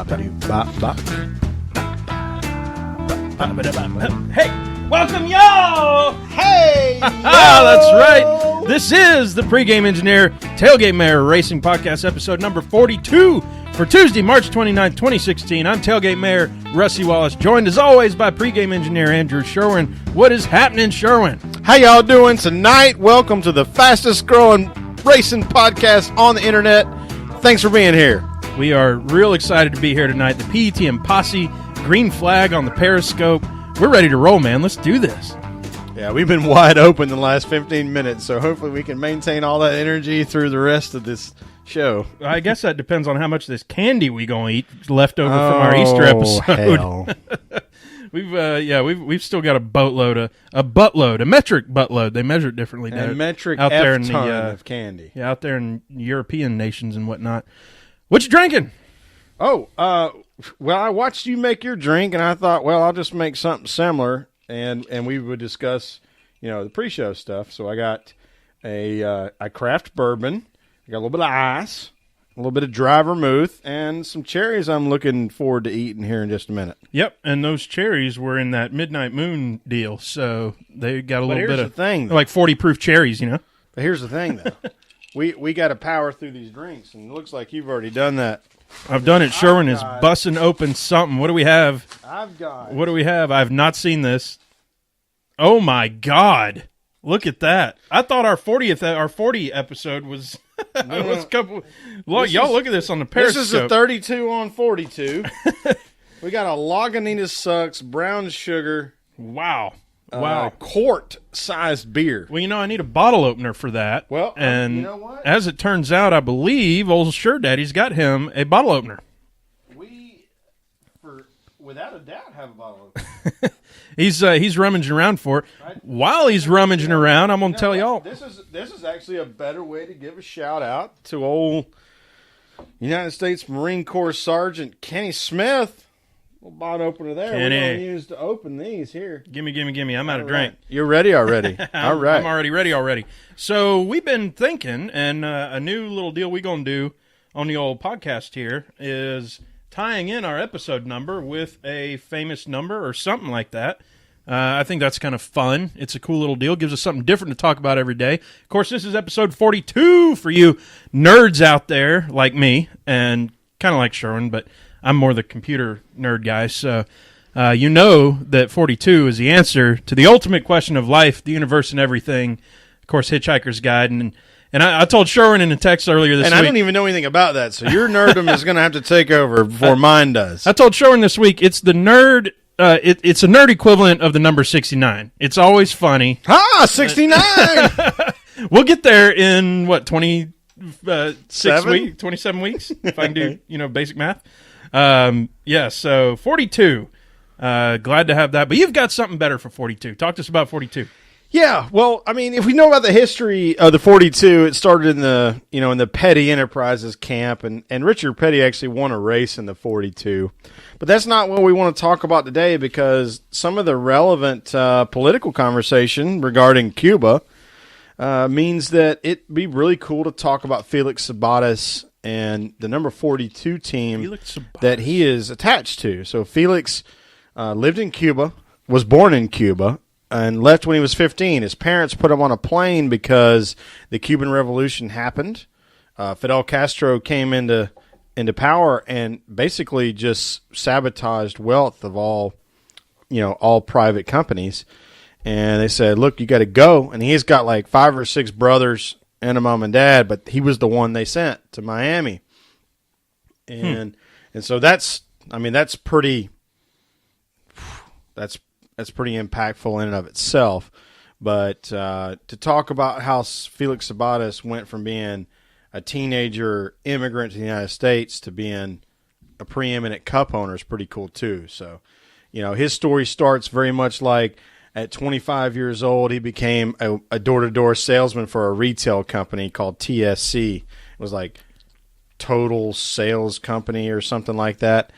Hey, welcome y'all! Hey! That's right. This is the Pregame Engineer Tailgate Mayor Racing Podcast, episode number 42 for Tuesday, March 29th, 2016. I'm Tailgate Mayor Rusty Wallace, joined as always by Pregame Engineer Andrew Sherwin. What is happening, Sherwin? How y'all doing tonight? Welcome to the fastest growing racing podcast on the internet. Thanks for being here. We are real excited to be here tonight. The PETM posse, green flag on the Periscope. We're ready to roll, man. Let's do this. Yeah, we've been wide open the last 15 minutes, so hopefully we can maintain all that energy through the rest of this show. I guess that depends on how much of this candy we gonna eat left over from our Easter episode. Hell. We've still got a metric buttload. They measure it differently. A metric out there in ton of candy. Yeah, out there in European nations and whatnot. What you drinking? Well, I watched you make your drink, and I thought, well, I'll just make something similar, and we would discuss, the pre-show stuff. So I got a craft bourbon. I got a little bit of ice, a little bit of dry vermouth, and some cherries I'm looking forward to eating here in just a minute. Yep, and those cherries were in that Midnight Moon deal, so they got a little bit of thing, like 40 proof cherries, But here's the thing, though. we got to power through these drinks, and it looks like you've already done that. I've done it. Sherwin is busting open something. What do we have? What do we have? I've not seen this. Oh, my God. Look at that. I thought our 40 episode was... was a couple. Look, y'all look at this on the Periscope. This is a 32 on 42. We got a Laaaaadies Sucks brown sugar. Wow. Quart-sized beer. Well, I need a bottle opener for that. Well, and you know what? As it turns out, I believe old Sure Daddy's got him a bottle opener. Without a doubt, have a bottle opener. He's rummaging around for it. Right. While he's rummaging around, I'm going to tell y'all. This is actually a better way to give a shout out to old United States Marine Corps Sergeant Kenny Smith. Little bottle opener there. Kenny. We're going to use to open these here. Gimme. I'm out of drink. You're ready already. All right. I'm already ready already. So we've been thinking, and a new little deal we're going to do on the old podcast here is tying in our episode number with a famous number or something like that. I think that's kind of fun. It's a cool little deal. Gives us something different to talk about every day. Of course, this is episode 42 for you nerds out there like me and kind of like Sherwin, but I'm more the computer nerd guy. So you know that 42 is the answer to the ultimate question of life, the universe, and everything. Of course, Hitchhiker's Guide. And I told Sherwin in a text earlier this week. And I don't even know anything about that, so your nerdom is going to have to take over before mine does. I told Sherwin this week it's the nerd. It's a nerd equivalent of the number 69. It's always funny. 69! We'll get there in, 27 weeks, if I can do, basic math. So 42. Glad to have that. But you've got something better for 42. Talk to us about 42. Yeah, well, I mean, if we know about the history of the 42, it started in the Petty Enterprises camp, and Richard Petty actually won a race in the 42. But that's not what we want to talk about today, because some of the relevant political conversation regarding Cuba means that it'd be really cool to talk about Felix Sabates and the number 42 team that he is attached to. So Felix lived in Cuba, was born in Cuba, and left when he was 15. His parents put him on a plane because the Cuban Revolution happened. Fidel Castro came into power and basically just sabotaged wealth of all private companies. And they said, look, you got to go. And he's got like 5 or 6 brothers and a mom and dad, but he was the one they sent to Miami. And so that's pretty impactful in and of itself. But to talk about how Felix Sabates went from being a teenager immigrant to the United States to being a preeminent cup owner is pretty cool too. So, his story starts very much like at 25 years old, he became a door-to-door salesman for a retail company called TSC. It was like Total Sales Company or something like that.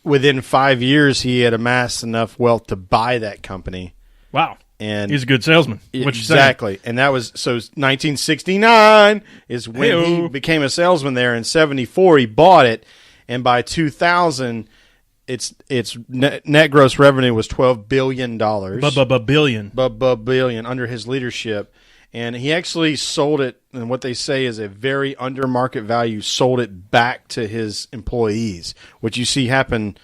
Within 5 years, he had amassed enough wealth to buy that company. Wow. And he's a good salesman. Exactly. And that was, 1969 is when he became a salesman there. In 74, he bought it. and by 2000, its net gross revenue was $12 billion. Billion under his leadership. And he actually sold it, and what they say is a very under market value, sold it back to his employees, which you see happen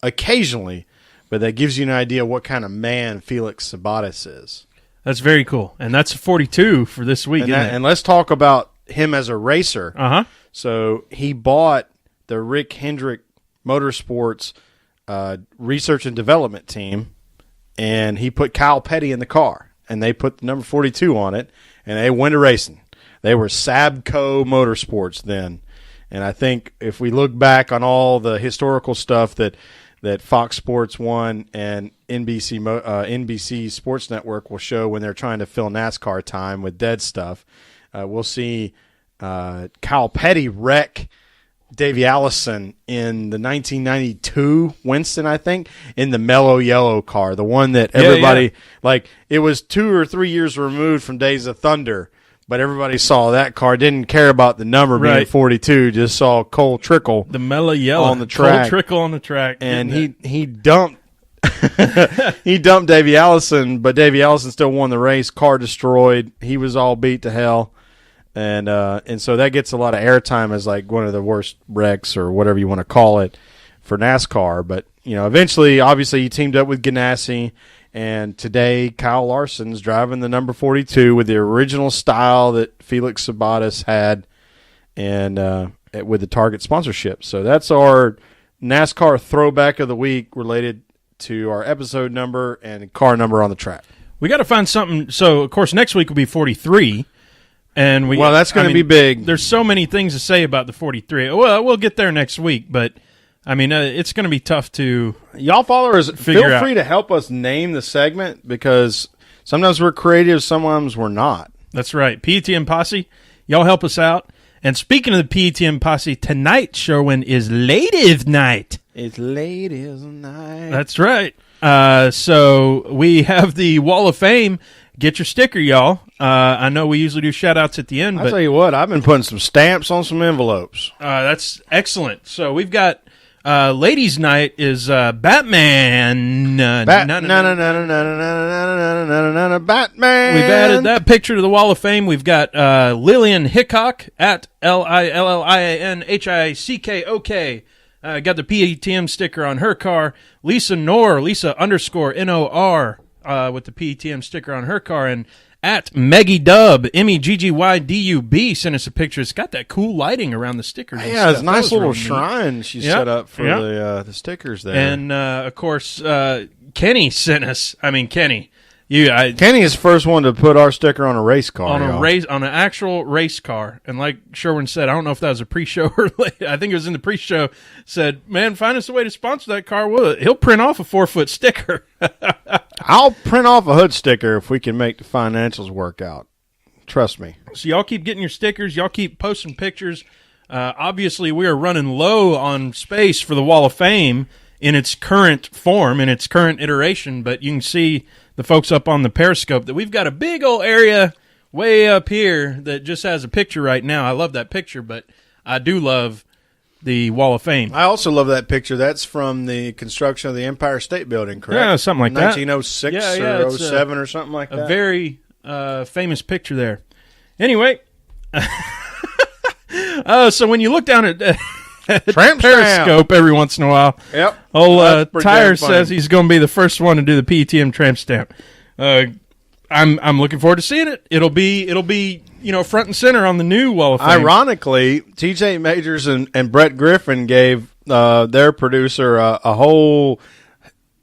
occasionally, but that gives you an idea what kind of man Felix Sabates is. That's very cool. And that's 42 for this week, and let's talk about him as a racer. Uh-huh. So he bought the Rick Hendrick Motorsports research and development team, and he put Kyle Petty in the car. And they put the number 42 on it, and they went to racing. They were Sabco Motorsports then. And I think if we look back on all the historical stuff that Fox Sports 1 and NBC Sports Network will show when they're trying to fill NASCAR time with dead stuff, we'll see Kyle Petty wreck Davey Allison in the 1992 Winston, I think, in the mellow yellow car, the one that everybody like. It was 2 or 3 years removed from Days of Thunder, but everybody saw that car, didn't care about the number being 42, just saw Cole Trickle, the mellow yellow on the track, Cole Trickle on the track, and he dumped. He dumped Davey Allison, but Davey Allison still won the race. Car destroyed. He was all beat to hell. And so that gets a lot of airtime as like one of the worst wrecks or whatever you want to call it for NASCAR. But, eventually, obviously, he teamed up with Ganassi. And today, Kyle Larson's driving the number 42 with the original style that Felix Sabates had and with the Target sponsorship. So that's our NASCAR throwback of the week related to our episode number and car number on the track. We got to find something. So, of course, next week will be 43. And that's going to be big. There's so many things to say about the 43. Well, we'll get there next week, but it's going to be tough to. Y'all followers, feel free to help us name the segment because sometimes we're creative, sometimes we're not. That's right. PETM Posse, y'all help us out. And speaking of the PETM Posse, tonight, Sherwin, is Ladies Night. It's Ladies Night. That's right. So we have the Wall of Fame. Get your sticker, y'all. I know we usually do shout-outs at the end. I'll tell you what, I've been putting some stamps on some envelopes. That's excellent. So we've got Ladies' Night is Batman. Batman. We've added that picture to the Wall of Fame. We've got Lillian Hickok at LILLIANHICKOK. Got the PETM sticker on her car. Lisa Nor, Lisa_NOR. With the PETM sticker on her car, and at Meggy Dub, MEGGYDUB, sent us a picture. It's got that cool lighting around the stickers. Yeah, it's a nice little shrine she set up for the stickers there. And of course, Kenny sent us. Kenny, Kenny is the first one to put our sticker on a race car. On an actual race car. And like Sherwin said, I don't know if that was a pre-show or late. I think it was in the pre-show. Said, man, find us a way to sponsor that car. Well, he'll print off a 4-foot sticker. I'll print off a hood sticker if we can make the financials work out. Trust me. So y'all keep getting your stickers. Y'all keep posting pictures. Obviously, we are running low on space for the Wall of Fame in its current form, in its current iteration. But you can see the folks up on the Periscope that we've got a big old area way up here that just has a picture right now. I love that picture, but I do love the Wall of Fame. I also love that picture. That's from the construction of the Empire State Building, correct? Yeah, something like 1906 that. or 07 or something like that. A very famous picture there. Anyway, so when you look down at Periscope every once in a while, yep. Old Tyre says he's going to be the first one to do the PETM tramp stamp. I'm looking forward to seeing it. It'll be front and center on the new Wall of Fame. Ironically, TJ Majors and Brett Griffin gave their producer a whole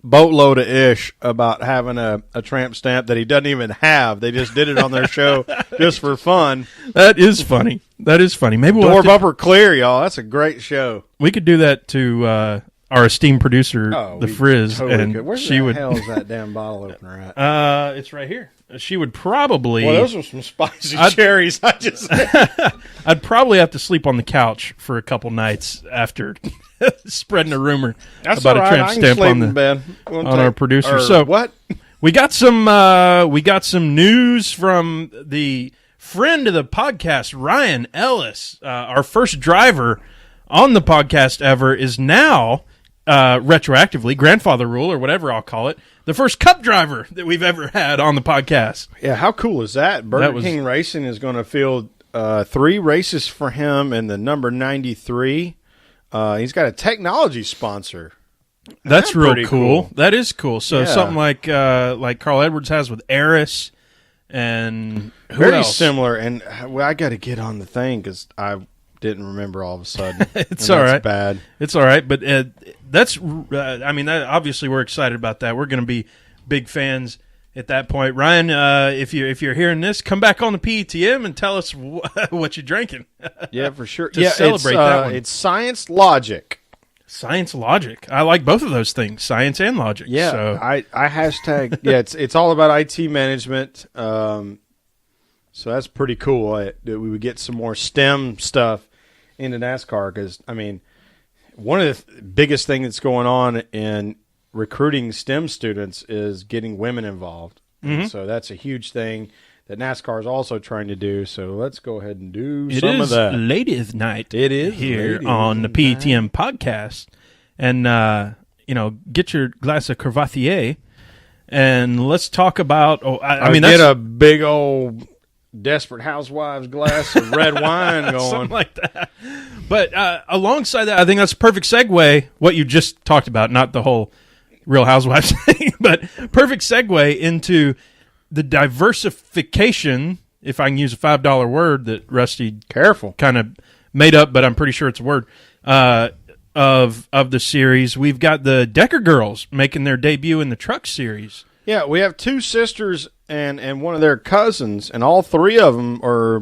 boatload of ish about having a tramp stamp that he doesn't even have. They just did it on their show just for fun. That is funny. Maybe Door bumper clear, y'all. That's a great show. We could do that to our esteemed producer, the Frizz, totally and could. Where the hell is that damn bottle opener at? It's right here. She would probably. Well, those are some spicy cherries. I'd probably have to sleep on the couch for a couple nights after spreading a rumor about a tramp stamp on our producer. So what? We got some news from the friend of the podcast, Ryan Ellis, our first driver on the podcast ever is now retroactively grandfather rule or whatever I'll call it. The first Cup driver that we've ever had on the podcast. Yeah, how cool is that? Burger King Racing is going to field 3 races for him in the number 93. He's got a technology sponsor. That's real cool. That is cool. So something like Carl Edwards has with Eris and who very else? similar. And I got to get on the thing because I didn't remember all of a sudden. It's all right. Bad. It's all right. But that's. I mean, obviously we're excited about that. We're going to be big fans at that point. Ryan, if you're hearing this, come back on the PETM and tell us what you're drinking. Yeah, for sure. To celebrate that one. It's Science Logic. Science Logic. I like both of those things, science and logic. Yeah, so. I hashtag. Yeah, it's all about IT management. So that's pretty cool that we would get some more STEM stuff into NASCAR because, I mean, one of the biggest things that's going on in recruiting STEM students is getting women involved. Mm-hmm. So that's a huge thing that NASCAR is also trying to do. So let's go ahead and do some of that. It is Ladies' Night. It is here on the PETM podcast. And, get your glass of Crevathier and let's talk about, I mean, get a big old Desperate Housewives glass of red wine going. Something like that. But alongside that, I think that's a perfect segue, what you just talked about, not the whole Real Housewives thing, but perfect segue into the diversification, if I can use a $5 word that Rusty kind of made up, but I'm pretty sure it's a word, of the series. We've got the Decker girls making their debut in the truck series. Yeah, we have 2 sisters and one of their cousins, and all 3 of them are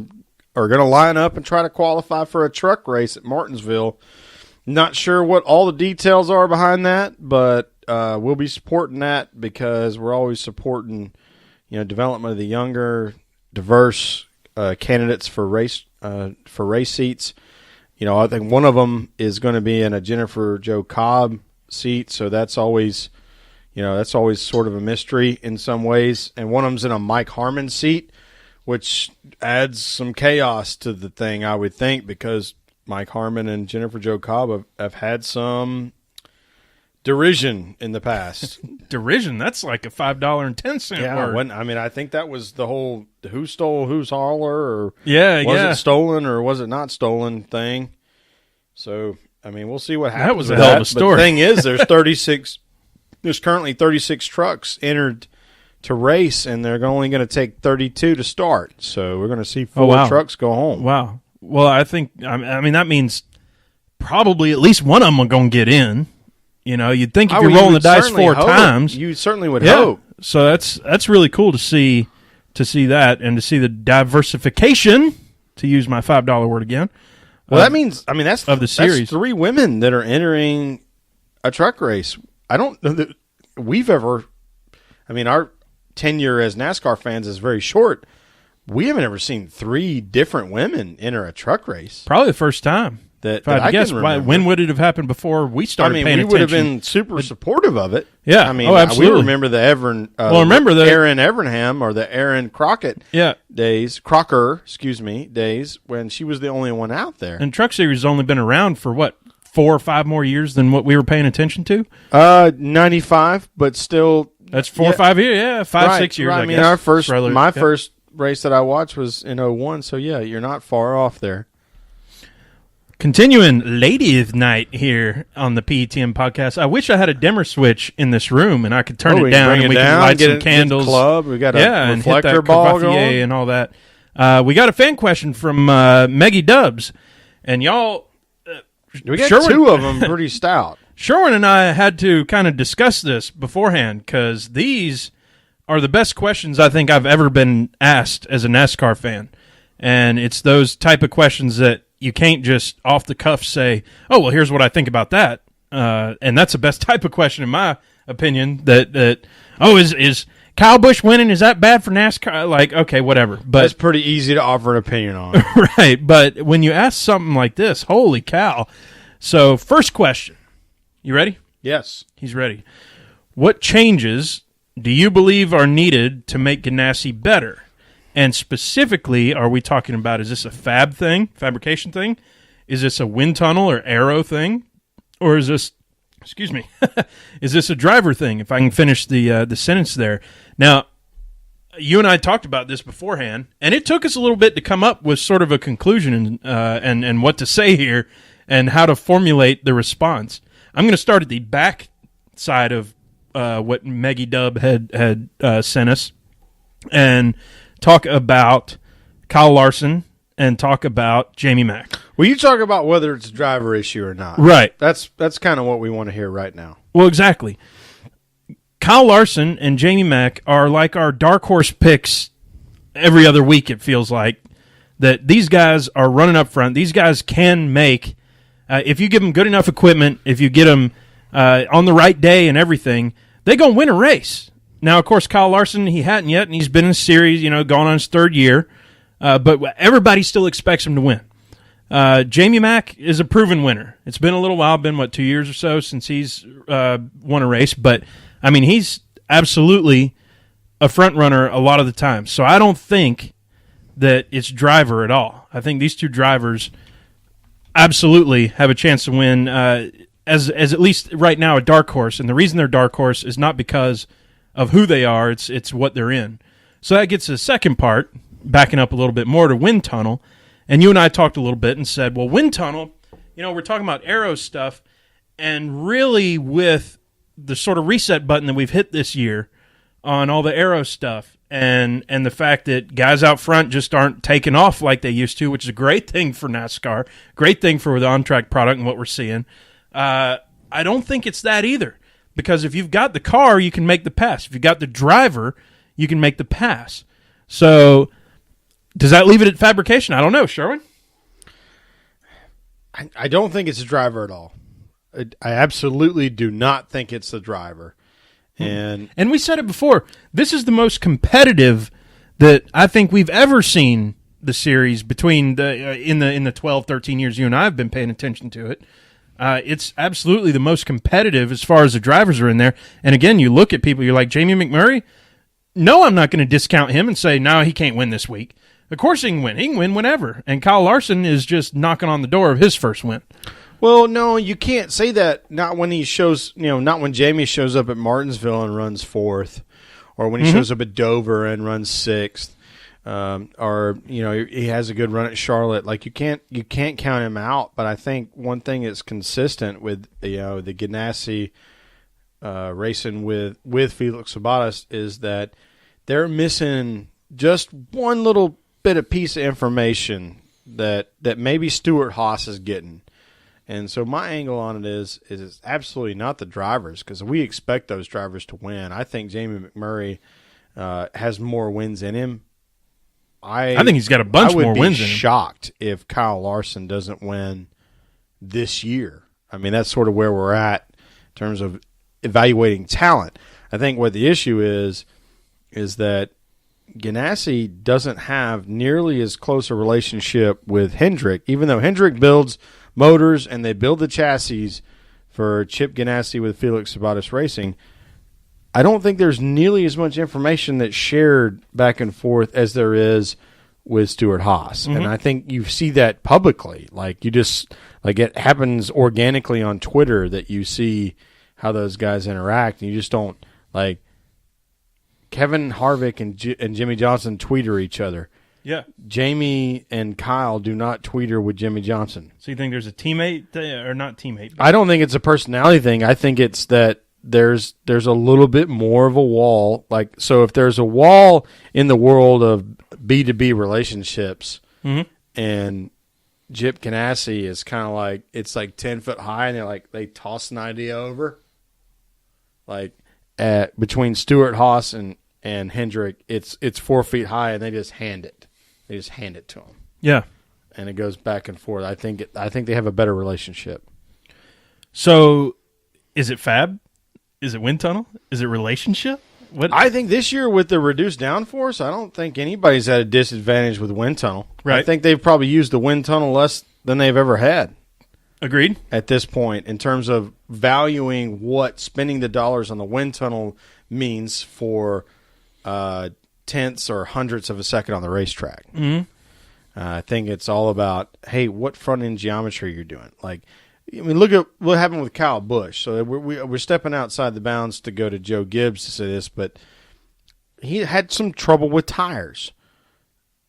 going to line up and try to qualify for a truck race at Martinsville. Not sure what all the details are behind that, but we'll be supporting that because we're always supporting development of the younger, diverse candidates for race seats. I think one of them is going to be in a Jennifer Jo Cobb seat, so that's always sort of a mystery in some ways. And one of them's in a Mike Harmon seat, which adds some chaos to the thing, I would think, because Mike Harmon and Jennifer Jo Cobb have had some derision in the past. Derision? That's like a $5.10 word. I think that was the whole who stole whose hauler, or was it stolen or was it not stolen thing. So, we'll see what happens. That was a hell of a story. But the thing is, there's currently 36 trucks entered to race, and they're only going to take 32 to start. So we're going to see 4 trucks go home. Wow. Well, I think, that means probably at least one of them are going to get in. You'd think if you're rolling the dice 4 times, you certainly would hope. So that's really cool to see that and to see the diversification, to use my $5 word again. Well, that means that's of the series. That's 3 women that are entering a truck race. I don't know that we've ever. Our tenure as NASCAR fans is very short. We haven't ever seen 3 different women enter a truck race. Probably the first time. That I guess. When would it have happened before we started paying attention? We would have been super supportive of it. Yeah. Absolutely. We remember the Aaron Evernham or the Aaron Crockett days, days, when she was the only one out there. And Truck Series has only been around for, 4 or 5 more years than what we were paying attention to? 95, but still. That's 4 or 5 years, yeah. 5, 6 years, I guess. My first race that I watched was in 01, so yeah, you're not far off there. Continuing Ladies' Night here on the PETM podcast. I wish I had a dimmer switch in this room and I could turn it down and we could light some candles. Club. We got a reflector ball going and all that. We got a fan question from Meggie Dubs, and y'all. We got Sherwin, 2 of them pretty stout. Sherwin and I had to kind of discuss this beforehand because these are the best questions I think I've ever been asked as a NASCAR fan, and it's those type of questions that you can't just off the cuff say, "Oh, well, here's what I think about that," and that's the best type of question, in my opinion. Is Kyle Busch winning? Is that bad for NASCAR? Like, okay, whatever. But that's pretty easy to offer an opinion on, right? But when you ask something like this, holy cow! So, first question, you ready? Yes, he's ready. What changes do you believe are needed to make Ganassi better? And specifically, are we talking about, is this a fabrication thing? is this a wind tunnel or aero thing, or is this, excuse me, is this a driver thing? If I can finish the sentence there. Now, you and I talked about this beforehand, and it took us a little bit to come up with sort of a conclusion and what to say here and how to formulate the response. I'm going to start at the back side of what Meggie Dub had sent us and talk about Kyle Larson and talk about Jamie Mack. Well, you talk about whether it's a driver issue or not. Right. That's kind of what we want to hear right now. Well, exactly. Kyle Larson and Jamie Mack are like our dark horse picks every other week, it feels like, that these guys are running up front. These guys can make, if you give them good enough equipment, if you get them on the right day and everything, they're going to win a race. Now, of course, Kyle Larson, he hadn't yet, and he's been in a series, going on his third year, but everybody still expects him to win. Jamie Mack is a proven winner. It's been a little while, 2 years or so since he's won a race, but, I mean, he's absolutely a front runner a lot of the time. So I don't think that it's driver at all. I think these two drivers absolutely have a chance to win as at least right now a dark horse, and the reason they're dark horse is not because of who they are, it's what they're in. So that gets to the second part, backing up a little bit more to wind tunnel, and you and I talked a little bit and said, well, wind tunnel, we're talking about aero stuff, and really with the sort of reset button that we've hit this year on all the aero stuff and the fact that guys out front just aren't taking off like they used to, which is a great thing for NASCAR, great thing for the on-track product and what we're seeing. I don't think it's that either, because if you've got the car, you can make the pass. If you've got the driver, you can make the pass. So does that leave it at fabrication? I don't know, Sherwin. I don't think it's a driver at all. I absolutely do not think it's the driver. And we said it before. This is the most competitive that I think we've ever seen the series between in the 12, 13 years you and I have been paying attention to it. It's absolutely the most competitive as far as the drivers are in there. And again, you look at people, you're like, Jamie McMurray? No, I'm not going to discount him and say, no, he can't win this week. Of course he can win. He can win whenever. And Kyle Larson is just knocking on the door of his first win. Well, no, you can't say that. Not when he shows, not when Jamie shows up at Martinsville and runs fourth, or when he shows up at Dover and runs sixth, or he has a good run at Charlotte. Like you can't count him out. But I think one thing that's consistent with the Ganassi racing with Felix Sabates is that they're missing just one little bit of piece of information that maybe Stuart Haas is getting. And so my angle on it is it's absolutely not the drivers, because we expect those drivers to win. I think Jamie McMurray has more wins in him. I think he's got a bunch more wins in him. I would be shocked if Kyle Larson doesn't win this year. I mean, that's sort of where we're at in terms of evaluating talent. I think what the issue is that Ganassi doesn't have nearly as close a relationship with Hendrick, even though Hendrick builds motors and they build the chassis for Chip Ganassi with Felix Sabates Racing. I don't think there's nearly as much information that's shared back and forth as there is with Stuart Haas. And I think you see that publicly. It happens organically on Twitter that you see how those guys interact, and you just don't, like, Kevin Harvick and Jimmy Johnson tweeter each other. Yeah. Jamie and Kyle do not tweeter with Jimmy Johnson. So you think there's a teammate or not teammate? I don't think it's a personality thing. I think it's that there's a little bit more of a wall. Like, so if there's a wall in the world of B2B relationships, and Chip Ganassi is kind of like, it's like 10 foot high, and they toss an idea over. Like between Stuart Haas and Hendrick, it's 4 feet high, and they just hand it. They just hand it to him. Yeah, and it goes back and forth. I think they have a better relationship. So, is it fab? Is it wind tunnel? Is it relationship? What? I think this year with the reduced downforce, I don't think anybody's at a disadvantage with wind tunnel. Right. I think they've probably used the wind tunnel less than they've ever had. Agreed. At this point, in terms of valuing what spending the dollars on the wind tunnel means for tenths or hundredths of a second on the racetrack. I think it's all about, hey, what front end geometry you're doing. Like, I mean, look at what happened with Kyle Busch. So we're stepping outside the bounds to go to Joe Gibbs to say this, but he had some trouble with tires.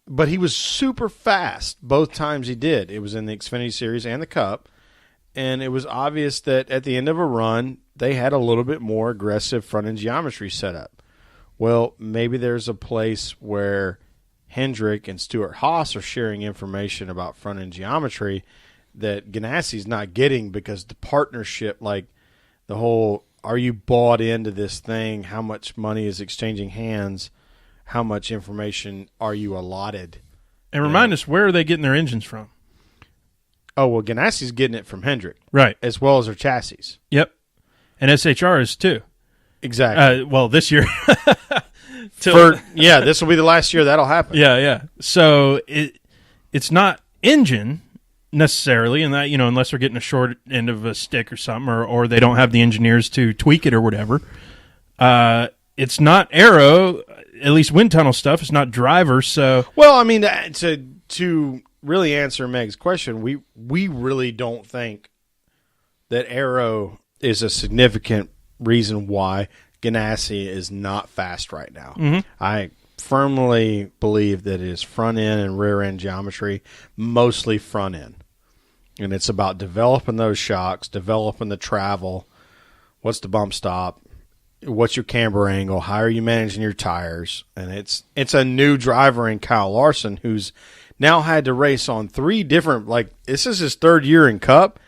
But he was super fast both times he did. It was in the Xfinity Series and the Cup. And it was obvious that at the end of a run, they had a little bit more aggressive front-end geometry set up. Well, maybe there's a place where Hendrick and Stewart-Haas are sharing information about front-end geometry that Ganassi's not getting because the partnership, like the whole, are you bought into this thing? How much money is exchanging hands? How much information are you allotted? And remind us, where are they getting their engines from? Oh, well, Ganassi's getting it from Hendrick. Right. As well as their chassis. Yep. And SHR is too. Exactly. Well, this year. This will be the last year that'll happen. Yeah. So it's not engine necessarily, and that, unless they're getting a short end of a stick or something, or they don't have the engineers to tweak it or whatever. It's not aero, at least wind tunnel stuff. It's not driver. So well, I mean, to really answer Meg's question, we really don't think that aero is a significant reason why Ganassi is not fast right now. Mm-hmm. I firmly believe that it is front end and rear end geometry, mostly front end. And it's about developing those shocks, developing the travel, what's the bump stop, what's your camber angle, how are you managing your tires. And it's a new driver in Kyle Larson who's now had to race on 3 different, like this is his 3rd year in Cup.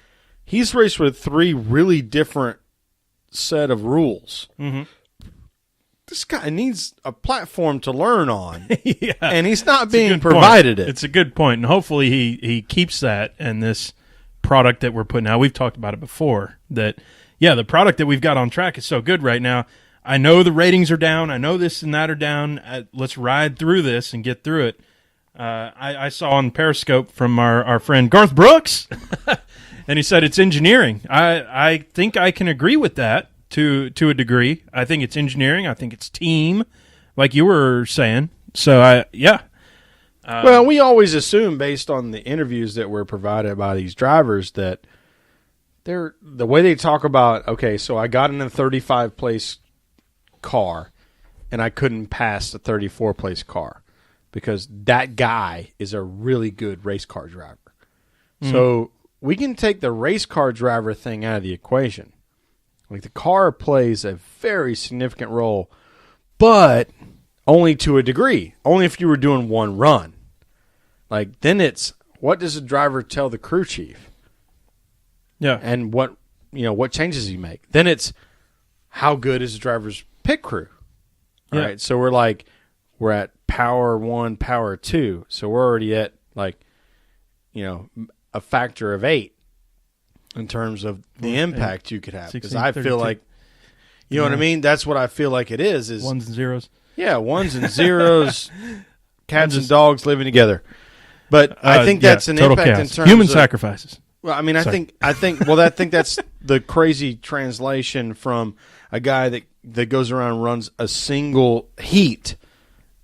He's raced with 3 really different set of rules. Mm-hmm. This guy needs a platform to learn on. Yeah. And he's not being provided it. It's a good point. And hopefully he keeps that in this product that we're putting out. We've talked about it before. That, the product that we've got on track is so good right now. I know the ratings are down. I know this and that are down. Let's ride through this and get through it. I saw on Periscope from our friend Garth Brooks, and he said it's engineering. I think I can agree with that to a degree. I think it's engineering. I think it's team, like you were saying. So, well, we always assume based on the interviews that were provided by these drivers that the way they talk about, okay, so I got in a 35-place car, and I couldn't pass the 34-place car. Because that guy is a really good race car driver. Mm. So we can take the race car driver thing out of the equation. Like the car plays a very significant role, but only to a degree. Only if you were doing one run. Like then it's, what does the driver tell the crew chief? Yeah. And what changes he make? Then it's, how good is the driver's pit crew? All right. So we're at power 1, power 2. So we're already at a factor of 8 in terms of the impact you could have. Because I feel like, you know what I mean? That's what I feel like it is ones and zeros. Yeah, ones and zeros, cats and dogs living together. But I think that's an impact chaos. In terms human of sacrifices. Well, I mean, I think that's the crazy translation from a guy that goes around and runs a single heat.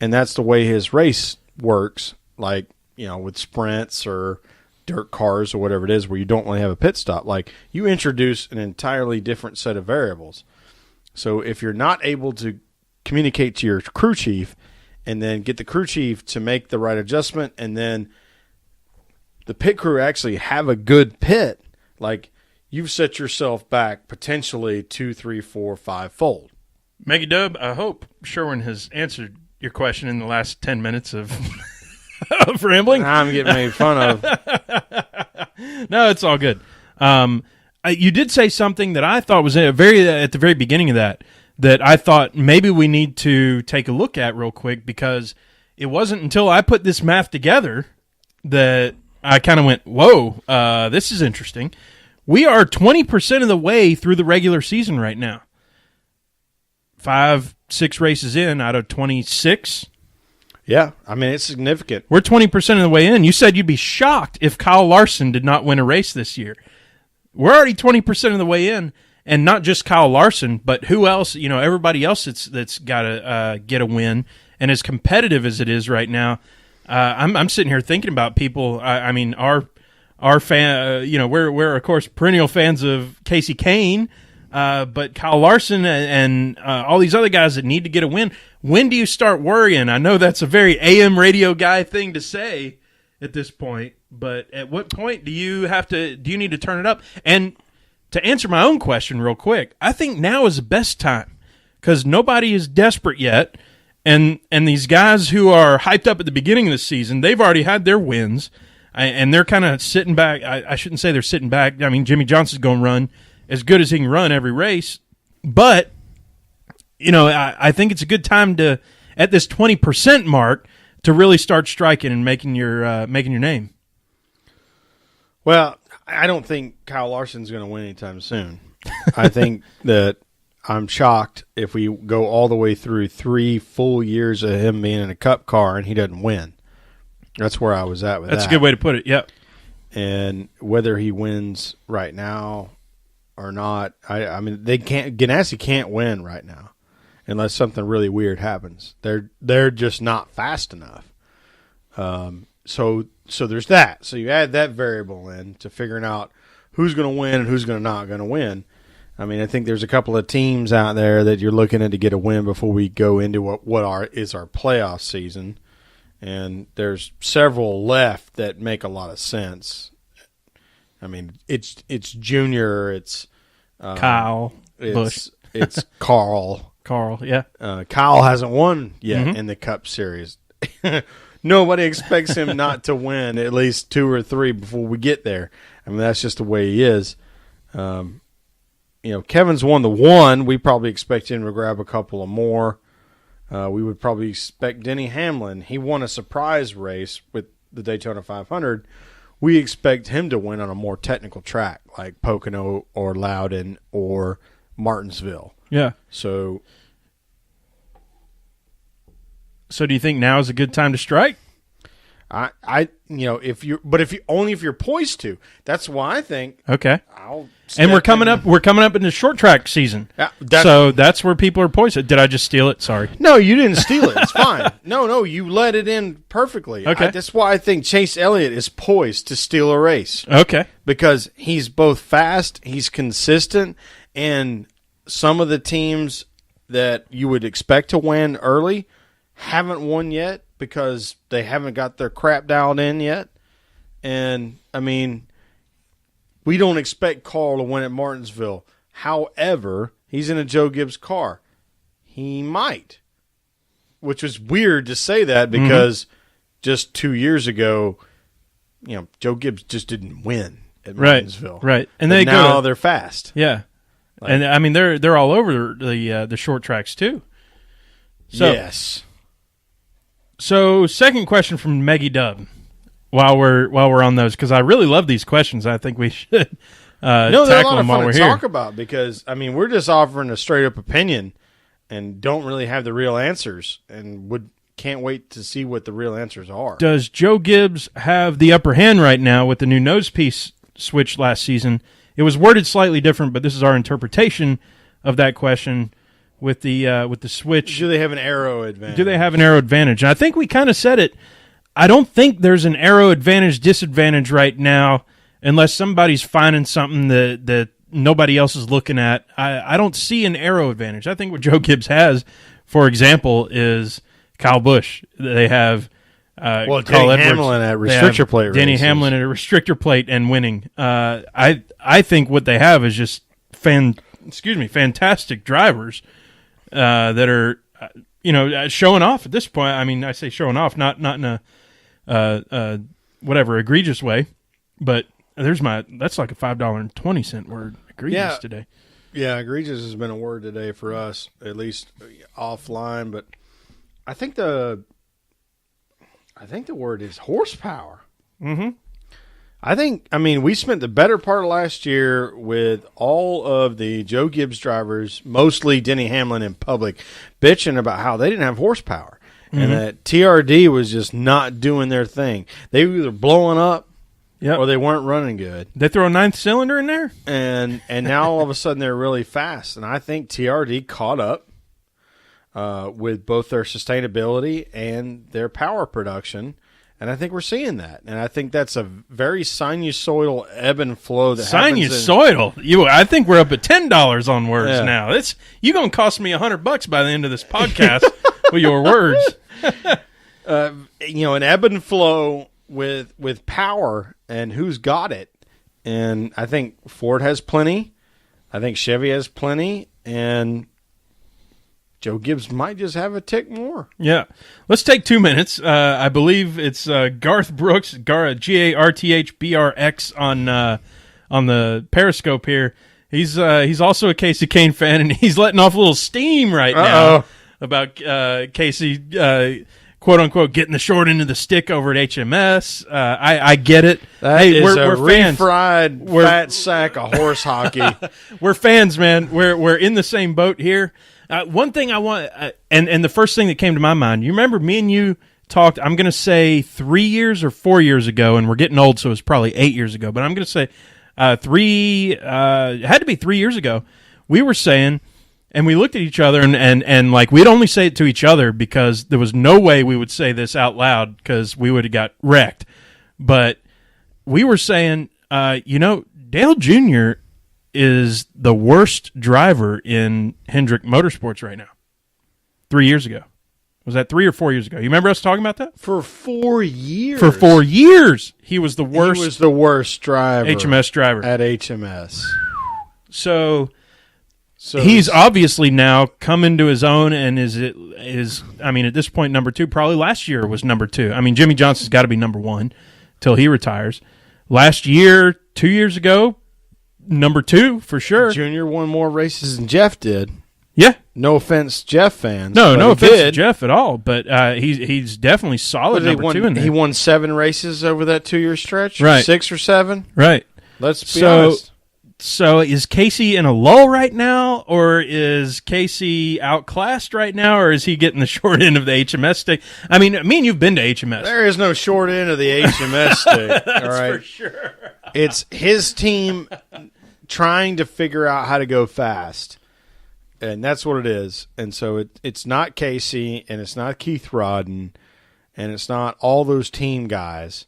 And that's the way his race works, like, with sprints or dirt cars or whatever it is where you don't really have a pit stop. Like, you introduce an entirely different set of variables. So if you're not able to communicate to your crew chief and then get the crew chief to make the right adjustment and then the pit crew actually have a good pit, like, you've set yourself back potentially 2, 3, 4, 5-fold. Maggie Dub, I hope Sherwin has answered your question in the last 10 minutes of rambling. I'm getting made fun of. No, it's all good. You did say something that I thought was at the very beginning of that I thought maybe we need to take a look at real quick, because it wasn't until I put this math together that I kind of went, whoa, this is interesting. We are 20% of the way through the regular season right now. 5-6 races in out of 26. Yeah, I mean, it's significant. We're 20% of the way in. You said you'd be shocked if Kyle Larson did not win a race this year. We're already 20% of the way in, and not just Kyle Larson, but who else, everybody else that's got to get a win. And as competitive as it is right now, I'm sitting here thinking about people. I mean, our fan, we're of course perennial fans of Casey Kane, but Kyle Larson and all these other guys that need to get a win. When do you start worrying? I know that's a very AM radio guy thing to say at this point, but at what point do you need to turn it up? And to answer my own question real quick, I think now is the best time because nobody is desperate yet, and these guys who are hyped up at the beginning of the season, they've already had their wins, and they're kind of sitting back. I shouldn't say they're sitting back. I mean, Jimmy Johnson's going to run as good as he can run every race, but I think it's a good time to, at this 20% mark, to really start striking and making your name. Well, I don't think Kyle Larson's going to win anytime soon. I think that I'm shocked if we go all the way through 3 full years of him being in a Cup car and he doesn't win. That's where I was at with that. That's a good way to put it. Yep. And whether he wins right now or not, I mean, Ganassi can't win right now unless something really weird happens. They're just not fast enough. So there's that. So you add that variable in to figuring out who's going to win and who's not going to win. I mean, I think there's a couple of teams out there that you're looking at to get a win before we go into what is our playoff season. And there's several left that make a lot of sense. I mean, it's Junior, it's Kyle, Busch, it's Carl. Carl, yeah. Kyle hasn't won yet in the Cup Series. Nobody expects him not to win at least 2 or 3 before we get there. I mean, that's just the way he is. Kevin's won the 1. We probably expect him to grab a couple of more. We would probably expect Denny Hamlin. He won a surprise race with the Daytona 500. We expect him to win on a more technical track like Pocono or Loudon or Martinsville. Yeah. So do you think now is a good time to strike? if you're poised to. That's why I think. Okay. And we're coming up in the short track season. So that's where people are poised. Did I just steal it? Sorry. No, you didn't steal it. It's fine. No, you let it in perfectly. Okay. That's why I think Chase Elliott is poised to steal a race. Okay. Because he's both fast, he's consistent, and some of the teams that you would expect to win early haven't won yet because they haven't got their crap dialed in yet. And, I mean, we don't expect Carl to win at Martinsville. However, he's in a Joe Gibbs car. He might. Which was weird to say that because just 2 years ago, Joe Gibbs just didn't win at Martinsville. Right. And they're fast. Yeah. And I mean they're all over the short tracks too. So, yes. So, second question from Meggie Dub. While we're on those, because I really love these questions, I think we should tackle them while we're here. Talk about because I mean we're just offering a straight up opinion and don't really have the real answers, and can't wait to see what the real answers are. Does Joe Gibbs have the upper hand right now with the new nose piece switch last season? It was worded slightly different, but this is our interpretation of that question. With the switch, do they have an aero advantage? And I think we kind of said it. I don't think there's an aero advantage disadvantage right now, unless somebody's finding something that nobody else is looking at. I don't see an aero advantage. I think what Joe Gibbs has, for example, is Kyle Busch. They have Denny Hamlin at restrictor plate. Denny Hamlin at a restrictor plate and winning. I think what they have is just fantastic drivers that are showing off at this point. I mean, I say showing off, not in a whatever egregious way, but that's like a $5.20 word, egregious today. Yeah, egregious has been a word today for us, at least offline. But I think the word is horsepower. Mm-hmm. I mean, we spent the better part of last year with all of the Joe Gibbs drivers, mostly Denny Hamlin in public, bitching about how they didn't have horsepower and that TRD was just not doing their thing. They were either blowing up or they weren't running good. They throw a 9th cylinder in there? And now all of a sudden they're really fast. And I think TRD caught up with both their sustainability and their power production. And I think we're seeing that. And I think that's a very sinusoidal ebb and flow that happens. Sinusoidal? I think we're up at $10 on words now. You're going to cost me $100 by the end of this podcast with your words. An ebb and flow with power and who's got it. And I think Ford has plenty. I think Chevy has plenty. And Joe Gibbs might just have a tick more. Yeah. Let's take 2 minutes. I believe it's Garth Brooks, GARTHBRX on the Periscope here. He's also a Casey Kane fan, and he's letting off a little steam right now about Casey, quote-unquote, getting the short end of the stick over at HMS. I get it. We're fans. Refried fat sack of horse hockey. We're fans, man. We're in the same boat here. One thing I want, and the first thing that came to my mind, you remember me and you talked, I'm going to say 3 years or 4 years ago, and we're getting old, so it was probably 8 years ago, but I'm going to say it had to be 3 years ago. We were saying, and we looked at each other, and like we'd only say it to each other because there was no way we would say this out loud because we would have got wrecked. But we were saying, Dale Jr. is the worst driver in Hendrick Motorsports right now. 3 years ago. Was that 3 or 4 years ago? You remember us talking about that? For 4 years. For 4 years, he was the worst. He was the worst driver. HMS driver. At HMS. So he's obviously now come into his own and is at this point number 2. Probably last year was number 2. I mean, Jimmy Johnson's got to be number 1 till he retires. Last year, 2 years ago, number 2 for sure. Junior won more races than Jeff did. Yeah. No offense, Jeff fans. No offense to Jeff at all. But he's definitely solid number 2 in there. He won 7 races over that 2-year stretch. Right. 6 or 7. Right. Let's be honest. So is Casey in a lull right now, or is Casey outclassed right now, or is he getting the short end of the HMS stick? I mean, me and you've been to HMS. There is no short end of the HMS stick. That's all right? for sure. It's his team trying to figure out how to go fast, and that's what it is. And so it's not Casey, and it's not Keith Rodden, and it's not all those team guys.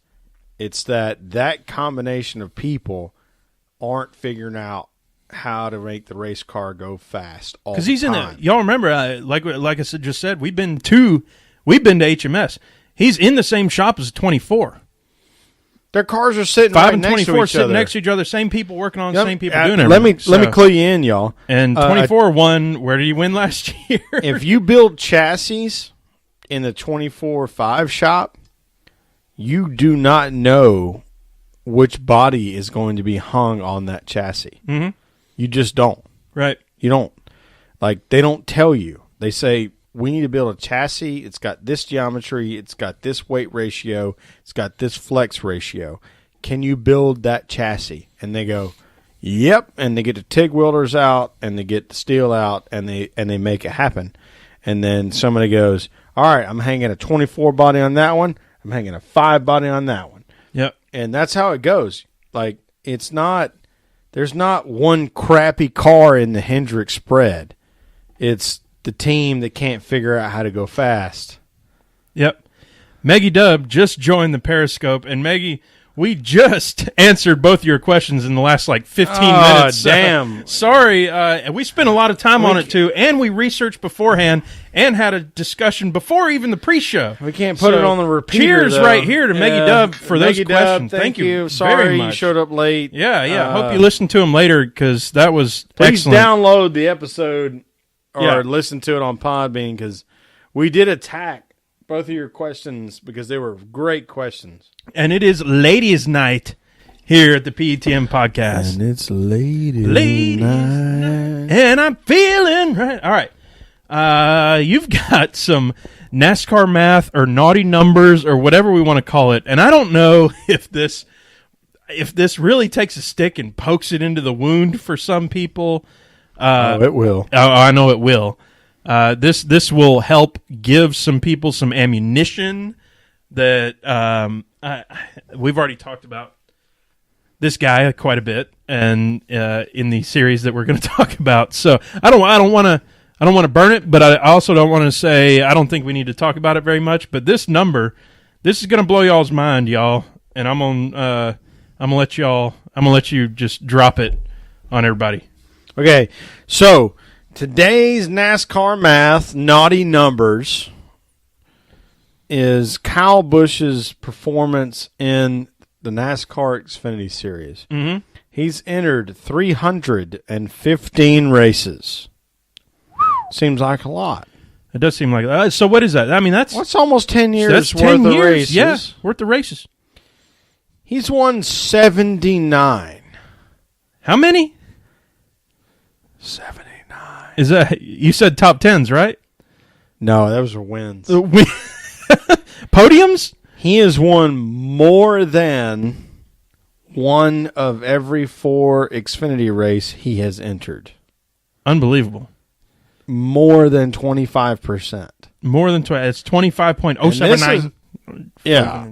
It's that combination of people aren't figuring out how to make the race car go fast all the time. Because he's in the – y'all remember, like I just said, we've been to HMS. He's in the same shop as 24. Their cars are sitting 5 right and next 24 to each sitting other. next to each other, same people working on, same people doing let everything. Let me clue you in, y'all. And 24 won. Where did he win last year? If you build chassis in the 24-5 shop, you do not know which body is going to be hung on that chassis. Mm-hmm. You just don't. Right. You don't. Like, they don't tell you. They say, we need to build a chassis. It's got this geometry. It's got this weight ratio. It's got this flex ratio. Can you build that chassis? And they go, yep. And they get the TIG welders out, and they get the steel out, and they make it happen. And then somebody goes, all right, I'm hanging a 24 body on that one. I'm hanging a 5 body on that one. Yep. And that's how it goes. Like, there's not one crappy car in the Hendrick spread. It's the team that can't figure out how to go fast. Yep. Maggie Dubb just joined the Periscope, and Maggie, we just answered both your questions in the last 15 minutes. Damn. Sorry. We spent a lot of time on it too, and we researched beforehand and had a discussion before even the pre-show. We can't put it on the repeater. Cheers though. right here to Maggie Dubb for those questions. Thank you. very Sorry much. You showed up late. Yeah. Hope you listened to them later because that was Please excellent. download the episode or Yeah. listen to it on Podbean because we did attack both of your questions because they were great questions. And it is Ladies' Night here at the PETM podcast. And it's Ladies' Night. And I'm feeling right. All right. You've got some NASCAR math or naughty numbers or whatever we want to call it. And I don't know if this really takes a stick and pokes it into the wound for some people. It will. I know it will. This will help give some people some ammunition that we've already talked about this guy quite a bit, and in the series that we're going to talk about. So I don't want to burn it, but I also don't want to say I don't think we need to talk about it very much. But this This is gonna blow y'all's mind, y'all, and I'm gonna let you just drop it on everybody. Okay, so today's NASCAR math naughty numbers is Kyle Busch's performance in the NASCAR Xfinity Series. Mm-hmm. He's entered 315 races. Seems like a lot. It does seem like that. So what is that? I mean, that's almost 10 years that's worth 10 of years. races. Yeah, worth of races. He's won 79. How many? 79. Is that you said top 10s, right? No, those are wins. Podiums? He has won more than one of every 4 Xfinity race he has entered. Unbelievable. More than 25%. More than 20. It's 25.079. Yeah.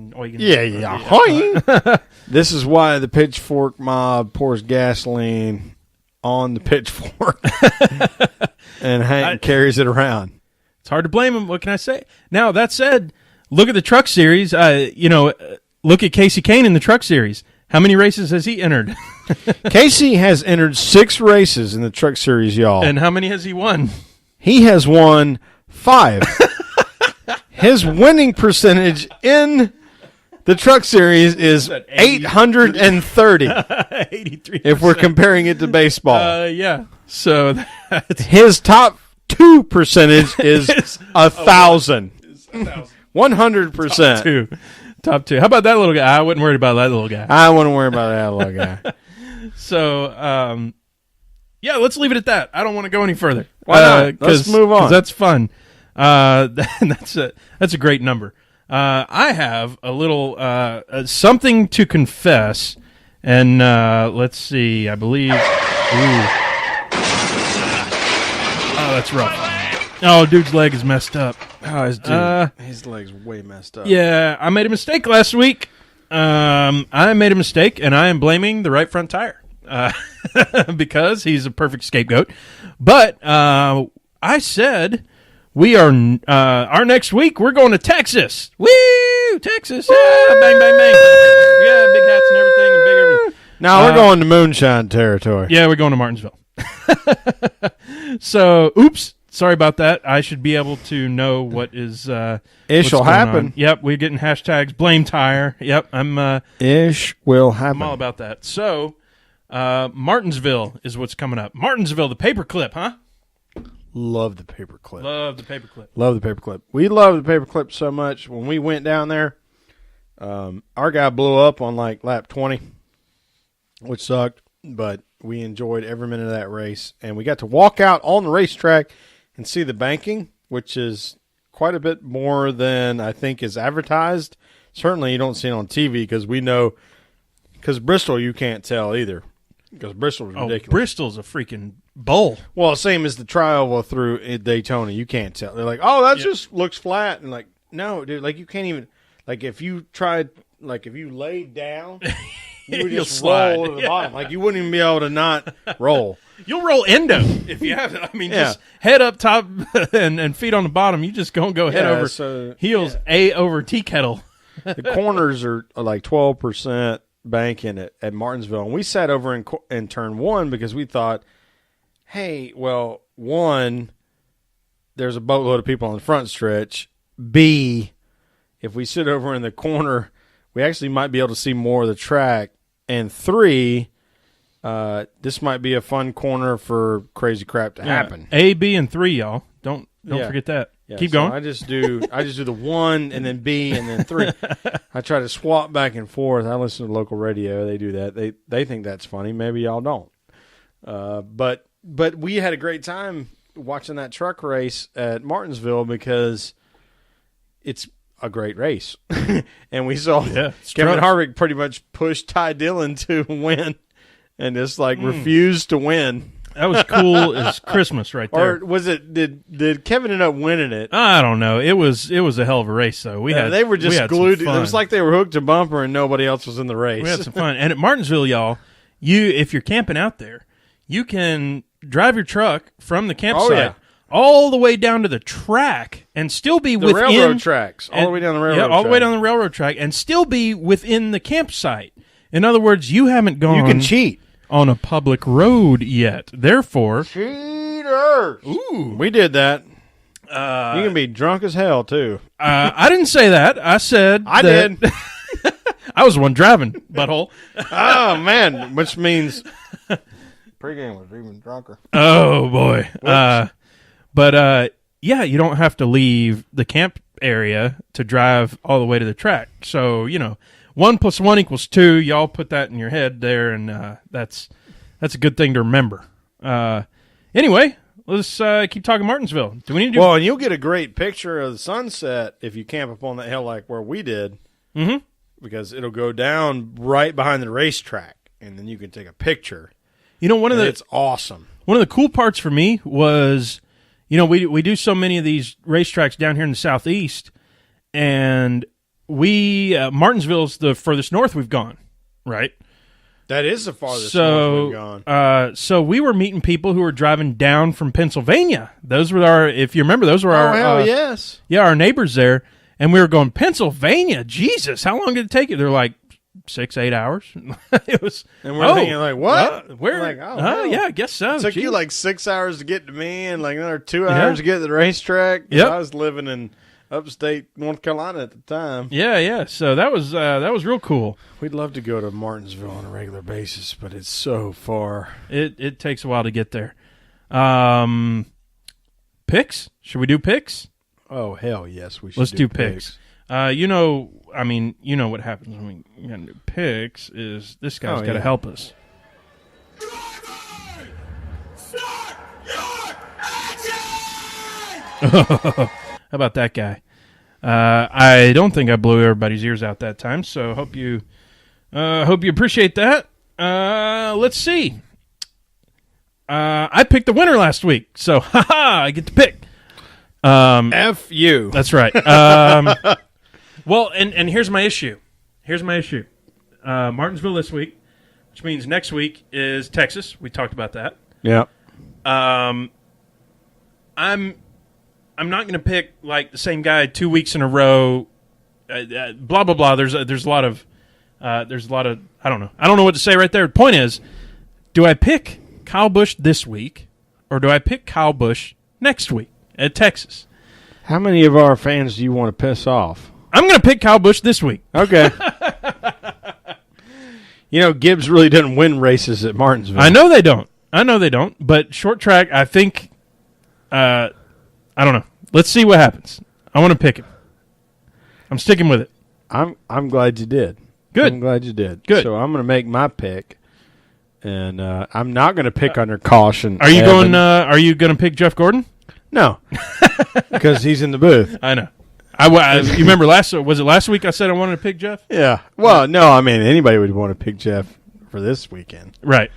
This is why the pitchfork mob pours gasoline on the pitchfork and carries it around. It's hard to blame him. What can I say? Now, that said, look at the Truck Series. Look at Casey Kane in the Truck Series. How many races has he entered? Casey has entered 6 races in the Truck Series, y'all. And how many has he won? He has won 5. His winning percentage in the Truck Series is 830. 83%. If we're comparing it to baseball. Yeah. So his top 2 percentage is 1,000. 100%. Top two. How about that little guy? I wasn't worried about that little guy. I wouldn't worry about that little guy. So, yeah, let's leave it at that. I don't want to go any further. Why not? Let's move on. Because that's fun. That's a great number. I have a little something to confess, and let's see. I believe. Ooh. Oh, that's rough. Oh, dude's leg is messed up. Oh, his leg's way messed up. Yeah, I made a mistake last week. I made a mistake, and I am blaming the right front tire because he's a perfect scapegoat. But I said we are our next week. We're going to Texas. Woo, Texas! Yeah, bang, bang, bang. Yeah, big hats and everything, and big everything. Now we're going to moonshine territory. Yeah, we're going to Martinsville. So, oops. Sorry about that. I should be able to know what is Ish'll happen. Yep, we're getting hashtags blame tire. Yep, Ish will happen. I'm all about that. So, Martinsville is what's coming up. Martinsville, the paperclip, huh? Love the paperclip. Love the paperclip. Love the paperclip. We love the paperclip so much. When we went down there, our guy blew up on like lap 20, which sucked, but we enjoyed every minute of that race, and we got to walk out on the racetrack and see the banking, which is quite a bit more than I think is advertised. Certainly you don't see it on TV because we know, because Bristol you can't tell either, because Bristol is ridiculous. Bristol's a freaking bowl. Well, same as the trial through Daytona, you can't tell. They're like, oh, that just looks flat, and like, no, dude, like you can't even, like if you tried, like if you laid down, you would just roll to the bottom, like you wouldn't even be able to not roll. You'll roll endo if you have it. I mean, just head up top and feet on the bottom. You just go head over heels, A over tea kettle. The corners are like 12% banking at Martinsville. And we sat over in turn 1 because we thought, hey, well, 1, there's a boatload of people on the front stretch. B, if we sit over in the corner, we actually might be able to see more of the track. And 3, this might be a fun corner for crazy crap to happen. A, B, and 3, y'all. Don't forget that. Yeah, Keep going. I just do the 1 and then B and then 3. I try to swap back and forth. I listen to local radio. They do that. They think that's funny. Maybe y'all don't. But we had a great time watching that truck race at Martinsville because it's a great race. And we saw Kevin Harvick pretty much pushed Ty Dillon to win and just refused to win. That was cool as Christmas right there. Or was it? Did Kevin end up winning it? I don't know. It was a hell of a race though. They were just glued. It was like they were hooked to bumper and nobody else was in the race. We had some fun. And at Martinsville, y'all, if you're camping out there, you can drive your truck from the campsite all the way down to the track and still be The within railroad tracks, all the way down the railroad. all the way track. down the railroad track, and still be within the campsite. In other words, you haven't gone. You can cheat on a public road yet. Therefore, cheaters. Ooh, We did that. You can be drunk as hell too. I didn't say that. I said I that- did. I was the one driving, butthole. Oh man, which means pregame was even drunker. Oh boy. But yeah, you don't have to leave the camp area to drive all the way to the track. So 1 + 1 = 2. Y'all put that in your head there, and that's a good thing to remember. Anyway, let's keep talking Martinsville. Do we need to do? Well, and you'll get a great picture of the sunset if you camp up on that hill like where we did. Mm-hmm. Because it'll go down right behind the racetrack, and then you can take a picture. It's awesome. One of the cool parts for me was, we do so many of these racetracks down here in the southeast, and Martinsville's the furthest north we've gone, right? That is the farthest north we've gone. So we were meeting people who were driving down from Pennsylvania. Those were if you remember, those were our hell yes. Yeah, our neighbors there. And we were going, Pennsylvania, Jesus, how long did it take you? They're like 6-8 hours. It was, and we're thinking like, what? Where? Like, hell. Yeah, I guess so. It took you like 6 hours to get to me, and like another 2 hours to get to the racetrack. Yep. I was living in upstate North Carolina at the time. Yeah. So that was real cool. We'd love to go to Martinsville on a regular basis, but it's so far. It takes a while to get there. Picks? Should we do picks? Oh hell yes, we should. Let's do picks. You know what happens when we got to do picks is this guy's got to help us. How about that guy? I don't think I blew everybody's ears out that time, so hope you appreciate that. Let's see. I picked the winner last week, so I get to pick. F you. That's right. Well, and here's my issue. Martinsville this week, which means next week is Texas. We talked about that. Yeah. I'm not going to pick like the same guy 2 weeks in a row. Blah blah blah. There's a lot of I don't know what to say right there. The point is, do I pick Kyle Busch this week, or do I pick Kyle Busch next week at Texas? How many of our fans do you want to piss off? I'm going to pick Kyle Busch this week. Okay. Gibbs really doesn't win races at Martinsville. I know they don't. But short track, I think, I don't know. Let's see what happens. I want to pick him. I'm sticking with it. I'm glad you did. Good. I'm glad you did. Good. So I'm going to make my pick, and I'm not going to pick under caution. Are you going? Are you going to pick Jeff Gordon? No, because he's in the booth. I know. You remember was it last week I said I wanted to pick Jeff? Yeah. Well, no, I mean anybody would want to pick Jeff for this weekend. Right.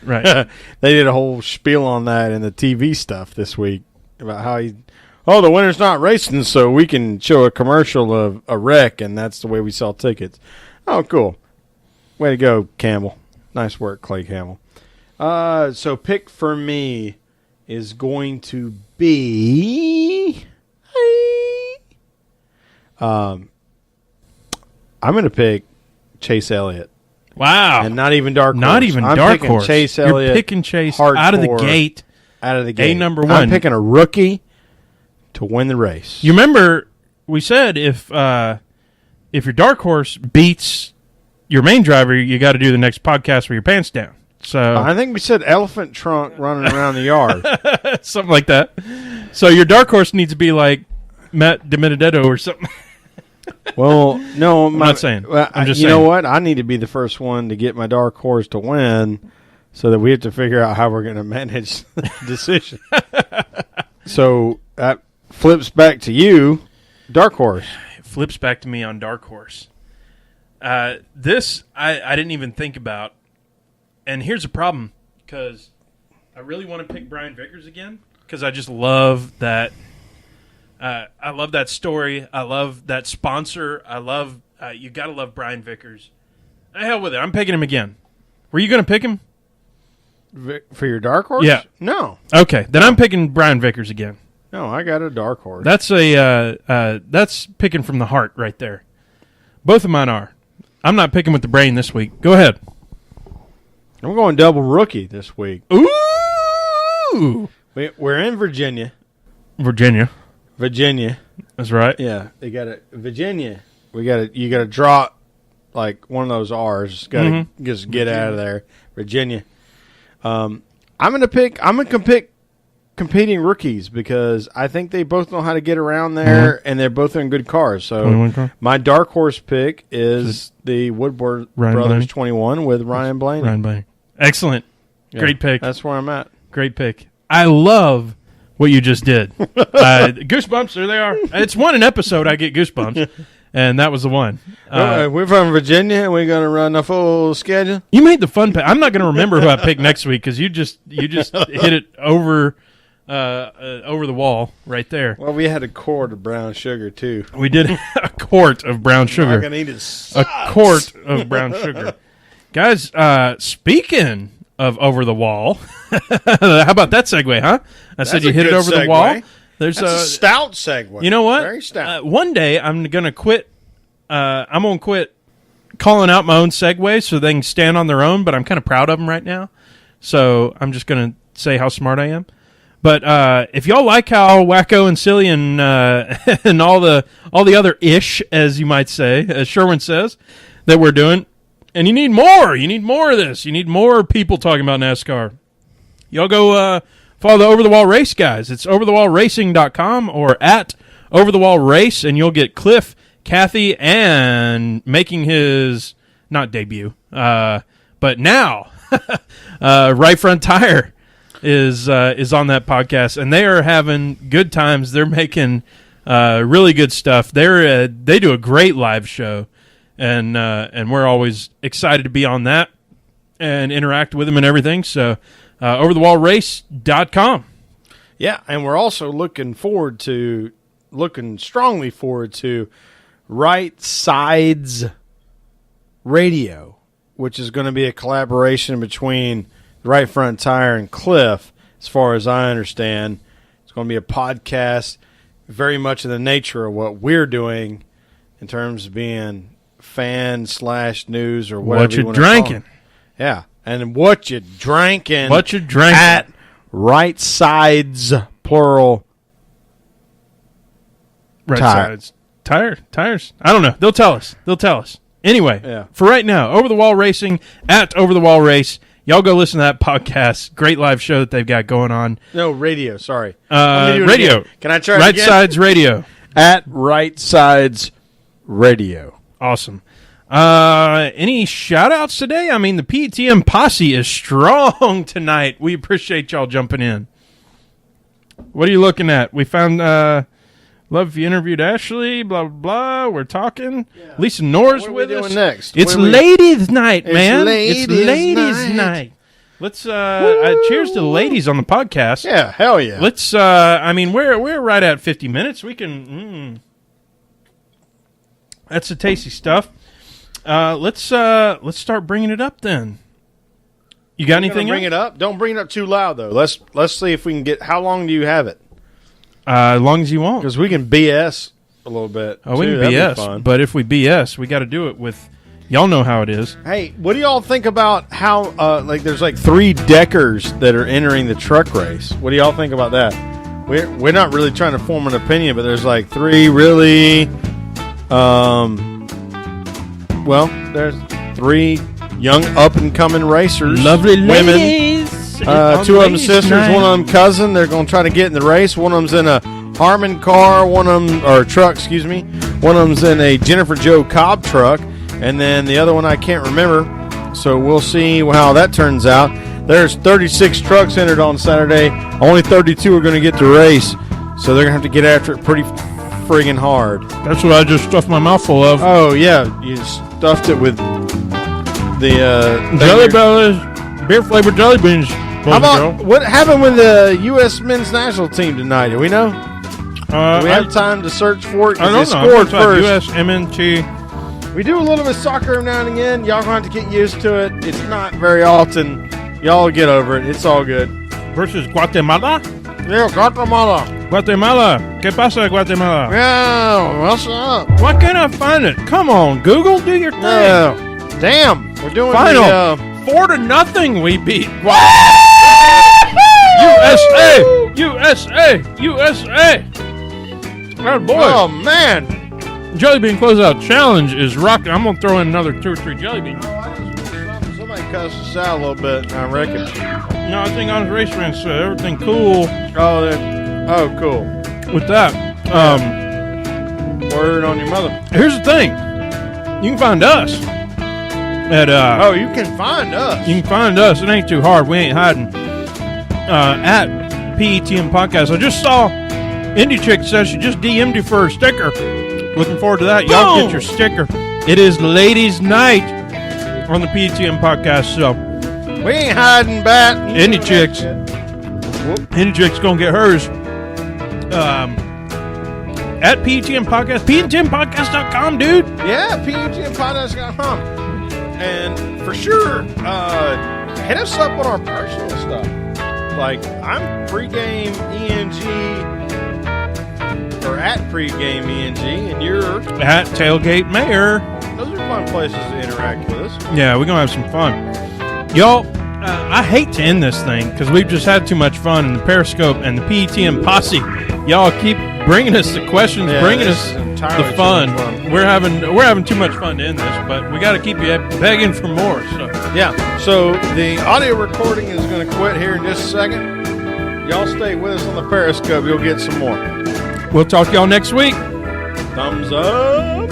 They did a whole spiel on that in the TV stuff this week about how the winner's not racing, so we can show a commercial of a wreck, and that's the way we sell tickets. Oh, cool. Way to go, Campbell. Nice work, Clay Campbell. So pick for me is going to be I'm going to pick Chase Elliott. Wow. And not even Dark Horse. Not even Dark Horse. Chase Elliott. You're picking Chase out of the gate. Out of the gate. Number one. I'm picking a rookie to win the race. You remember we said if your Dark Horse beats your main driver, you got to do the next podcast with your pants down. So I think we said elephant trunk running around the yard. Something like that. So your Dark Horse needs to be like Matt DiMenedetto or something. Well, no, I'm not saying. I'm just saying. You know what? I need to be the first one to get my Dark Horse to win, so that we have to figure out how we're going to manage the decision. So that flips back to you, Dark Horse. It flips back to me on Dark Horse. This I didn't even think about, and here's the problem, because I really want to pick Brian Vickers again, because I just love that. I love that story. I love that sponsor. I love you got to love Brian Vickers. The hell with it. I'm picking him again. Were you going to pick him? For your dark horse? Yeah. No. Okay, then I'm picking Brian Vickers again. No, I got a dark horse. That's that's picking from the heart right there. Both of mine are. I'm not picking with the brain this week. Go ahead. I'm going double rookie this week. Ooh! We're in Virginia. Virginia. That's right. Yeah, they got it. Virginia. You got to draw like one of those R's. Got to just get out of there. Virginia. I'm gonna pick competing rookies because I think they both know how to get around there, and they're both in good cars. So my dark horse pick is the Woodward Brothers Blaney? 21 with Ryan Blaney. Excellent. Yeah, Great pick. That's where I'm at. Great pick. I love what you just did. Goosebumps, there they are. It's an episode I get goosebumps, and that was the one. We're from Virginia, and we're going to run a full schedule. You made the fun pick. I'm not going to remember who I picked next week because you just hit it over the wall right there. Well, we had a quart of brown sugar, too. We did a quart of brown sugar. I'm not going to eat it. A quart of brown sugar. Guys, speaking of over the wall, how about that segue, huh? I said you hit it over the wall. That's a stout segue. You know what? Very stout. One day I'm going to quit. I'm going to quit calling out my own segues so they can stand on their own, but I'm kind of proud of them right now. So I'm just going to say how smart I am. But if y'all like how wacko and silly and and all the other ish, as you might say, as Sherwin says, that we're doing, and you need more of this. You need more people talking about NASCAR. Y'all go follow the Over the Wall Race guys. It's overthewallracing.com or at Over the Wall Race, and you'll get Cliff, Kathy, and making his not debut, but now Right Front Tire is on that podcast, and they are having good times. They're making really good stuff. They do a great live show, and we're always excited to be on that and interact with them and everything. So overthewallrace.com. Yeah, and we're also looking strongly forward to Right Sides Radio, which is going to be a collaboration between Right Front Tire and Cliff, as far as I understand. It's going to be a podcast very much in the nature of what we're doing in terms of being fan/news or whatever what you want to call drinking. it. Yeah, and what you drinking. What you drinking. At Right Sides, plural. Right sides. Tires. I don't know. They'll tell us. Anyway, For right now, Over the Wall Racing at Over the Wall Race. Y'all go listen to that podcast. Great live show that they've got going on. No, radio. Sorry. Radio. Can I try it Right again? Sides Radio. At Right Sides Radio. Awesome. Any shout-outs today? I mean, the PETM posse is strong tonight. We appreciate y'all jumping in. What are you looking at? We found... love if you interviewed Ashley, blah, blah, blah. We're talking. Yeah. Lisa Nor's with us. What are we doing next? It's ladies' night, man. It's ladies' night. Let's cheers to the ladies on the podcast. Yeah, hell yeah. Let's we're right at 50 minutes. We can that's the tasty stuff. Let's start bringing it up then. You got anything? Bring it up. Don't bring it up too loud though. Let's see if we can get. How long do you have it? As long as you want. Because we can BS a little bit. Oh, we can BS. But if we BS, we got to do it with. Y'all know how it is. Hey, what do y'all think about how there's like 3 deckers that are entering the truck race? What do y'all think about that? We're not really trying to form an opinion, but there's like 3 really. There's 3 young up and coming racers. Lovely women. Ladies. 2 of them sisters, one of them cousin. They're going to try to get in the race. One of them's in a Harmon car, truck, excuse me. One of them's in a Jennifer Jo Cobb truck, and then the other one I can't remember. So we'll see how that turns out. There's 36 trucks entered on Saturday. Only 32 are going to get to race, so they're going to have to get after it pretty friggin' hard. That's what I just stuffed my mouth full of. Oh, yeah. You stuffed it with the... Jelly Bellies, beer-flavored jelly beans. How about what happened with the U.S. men's national team tonight? Do we know? Do we have time to search for it? I don't know. Scored first. U.S. MNT. We do a little bit of soccer now and again. Y'all going to have to get used to it. It's not very often Y'all get over it. It's all good. Versus Guatemala. Yeah, Guatemala. Guatemala. ¿Qué pasa, Guatemala? Yeah, what's up? Why can't I find it? Come on, Google, do your thing. Yeah. Damn, we're doing Final. the 4-0 we beat. USA! Oh, boy. Oh, man. Jelly Bean Closeout Challenge is rocking. I'm going to throw in another 2 or 3 jelly beans. Somebody cussed us out a little bit, I reckon. No, I think Honest Race Man said everything cool Oh, cool. with that. Word on your mother. Here's the thing. You can find us at You can find us. You can find us. It ain't too hard. We ain't hiding. At PETM Podcast. I just saw Indie Chick says she just DM'd you for her sticker. Looking forward to that. Y'all get your sticker. It is ladies' night on the PETM Podcast. So We ain't hiding back. Indie Chicks. Indie Chick's gonna get hers. At PETM Podcast. PETMPodcast.com, dude. Yeah, PETMPodcast.com. And for sure, hit us up on our personal stuff. Like, I'm pregame ENG, or at pregame ENG, and you're At Tailgate Mayor. those are fun places to interact with us. Yeah, we're going to have some fun. Y'all, I hate to end this thing because we've just had too much fun in the Periscope and the PETM posse. Y'all keep bringing us the questions, bringing us the fun. We're having too much fun to end this, but we got to keep you begging for more. So Yeah, so the audio recording is going to quit here in just a second. Y'all stay with us on the Periscope. You'll get some more. we'll talk to y'all next week. Thumbs up.